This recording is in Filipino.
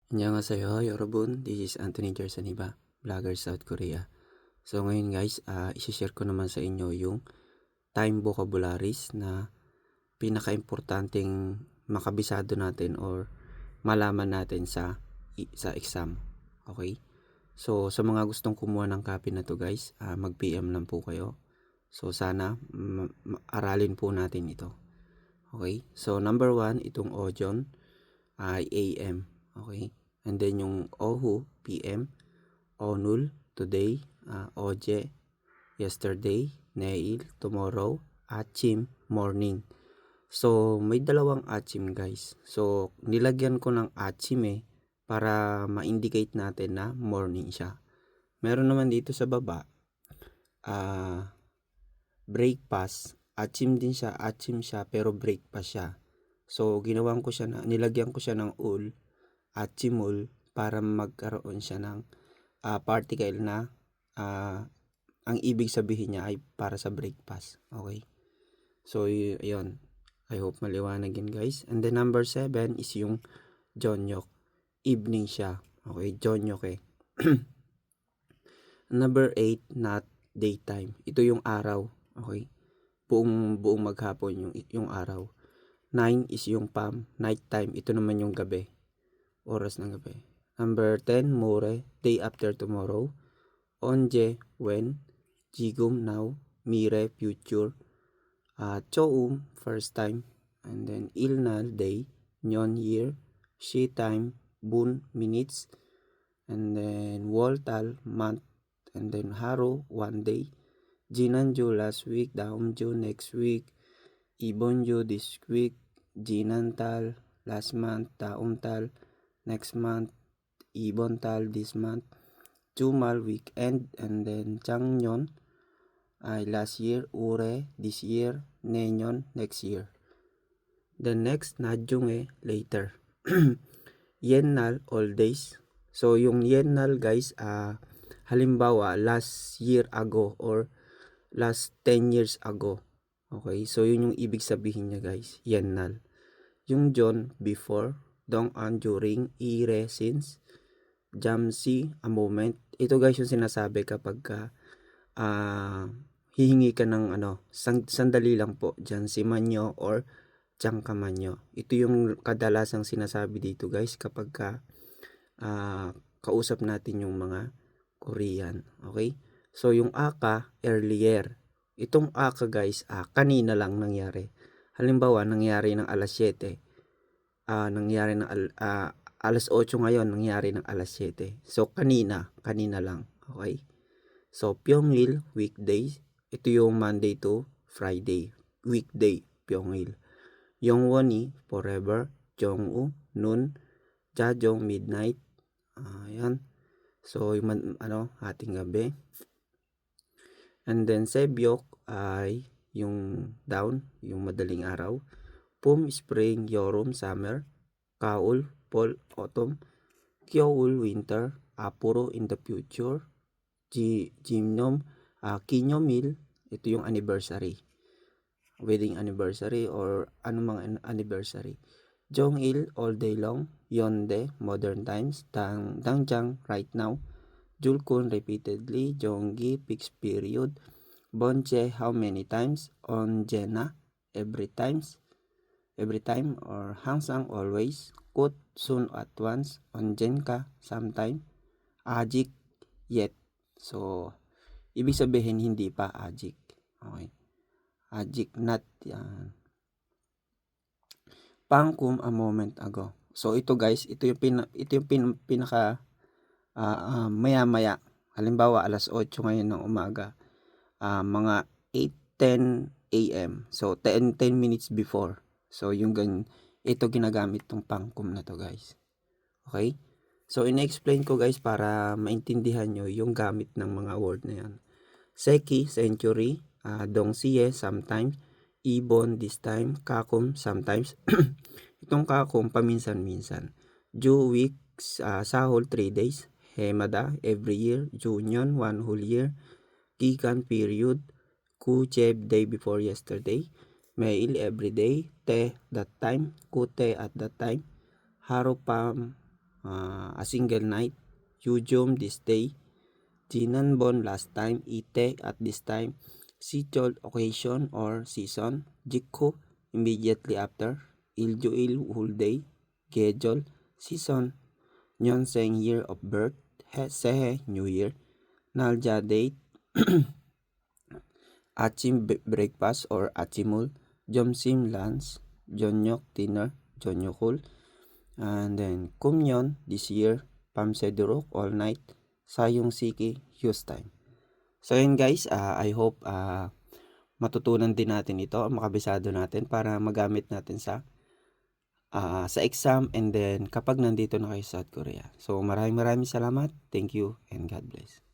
Annyeonghaseyo, Yorobun. This is Anthony Jersaniba, vlogger South Korea. So ngayon guys, isi-share ko naman sa inyo yung time vocabularies na pinaka-importanting makabisado natin or malaman natin sa exam. Okay? So sa mga gustong kumuha ng copy na to guys, mag-PM lang po kayo. So sana aralin po natin ito. Okay? So number 1, itong Ojon ay AM. Okay? And then yung Ohu, PM, Onul, today, Oje, yesterday, Neil, tomorrow, Achim, morning. So, may dalawang Achim guys. So, nilagyan ko ng Achim para ma-indicate natin na morning siya. Meron naman dito sa baba, breakfast, Achim din siya, Achim siya, pero breakfast siya. So, nilagyan ko siya ng ul, Achimul, para magkaroon siya ng particle na ang ibig sabihin niya ay para sa breakfast. Okay? So, yun. I hope maliwanag yun guys. And then number 7 is yung Jonyok. Evening siya. Okay? Jonyok Number 8, not daytime. Ito yung araw. Okay? Buong maghapon yung araw. 9 is yung nighttime. Ito naman yung gabi. Oras ng gabi. Number 10, more, day after tomorrow. Onje, when. Jigum, now. Mire, future. Choum, first time. And then ilnal, day. Nyon, year. Shi, time. Bun, minutes. And then woltal, month. And then haru, one day. Jinanju, last week. Daumju, next week. Ibonju, this week. Jinantal, last month. Daumtal, next month. Ibontal, this month. Jumal, weekend. And then Changnyon ay last year. Ure, this year. Nenyon, next year. The next, Najunge, later. Yennal, all days. So yung Yennal guys, halimbawa last year ago or last 10 years ago. Okay, so yun yung ibig sabihin niya guys, Yennal. Yung John, before. Dong an, during. Ire, since. Jamsi, a moment. Ito guys yung sinasabi kapag hihingi ka ng sandali lang po. Jamsi manyo or Changka manyo. Ito yung kadalasang sinasabi dito guys kapag kausap natin yung mga Korean. Okay? So yung aka, earlier. Itong aka guys, kanina lang nangyari. Halimbawa, nangyari ng alas 7. Nangyari ng alas 8 ngayon, nangyari ng alas 7. So, kanina lang. Okay? So, Pyongil, weekdays. Ito yung Monday to Friday. Weekday, Pyongil. Yongwoni, forever. Jongwoo, noon. Jajong, midnight. Ayan. So, yung ating gabi. And then, Sebyok ay yung down, yung madaling araw. Pum, spring. Yorum, summer. Kaul, fall, autumn. Kyoul, winter. Apuro, in the future. Jimnom, Kinyomil, ito yung anniversary. Wedding anniversary or anumang anniversary. Jongil, all day long. Yonde, modern times. Dangjang, right now. Julkun, repeatedly. Jonggi, fixed period. Bonche, how many times. Onjena, every time or hangsang, always. Kut, soon, at once. Onjenka, sometime. Ajik, yet. So, ibig sabihin hindi pa ajik. Okay. Ajik, not. Yan. Pangkum, a moment ago. So, ito guys, ito yung pinaka maya-maya. Halimbawa, alas 8 ngayon ng umaga. Mga 8:10 a.m. So, 10 minutes before. So, ito ginagamit tong pangkum na to guys. Okay? So, ina-explain ko guys para maintindihan nyo yung gamit ng mga word na yan. Seki, century. Dongsiye, sometimes. Ibon, this time. Kakum, sometimes. Itong kakum, paminsan-minsan. Ju, weeks. Sahol, 3 days. Hemada, every year. Junyon, 1 whole year. Kikan, period. Kucheb, day before yesterday. Mail, every day. Te, that time. Kute, at that time. Haropam, A Single Night, Yujum This Day, Jinanbon Last Time, Ite At This Time, Sichol Occasion or Season, Jikko Immediately After, Iljuil Whole Day, Gejol Season, Nyonseng Year of Birth, Sehe New Year, Nalja Date, Achim Breakfast or Achimul, Jomsim Lunch, Jonyok Dinner, Jonyokul, and then Kumyon this year, Pamsedurok All Night, Sayong Siki, Use Time. So yun guys, I hope matutunan din natin ito, makabisado natin para magamit natin sa exam and then kapag nandito na kayo sa South Korea. So maraming salamat. Thank you and God bless.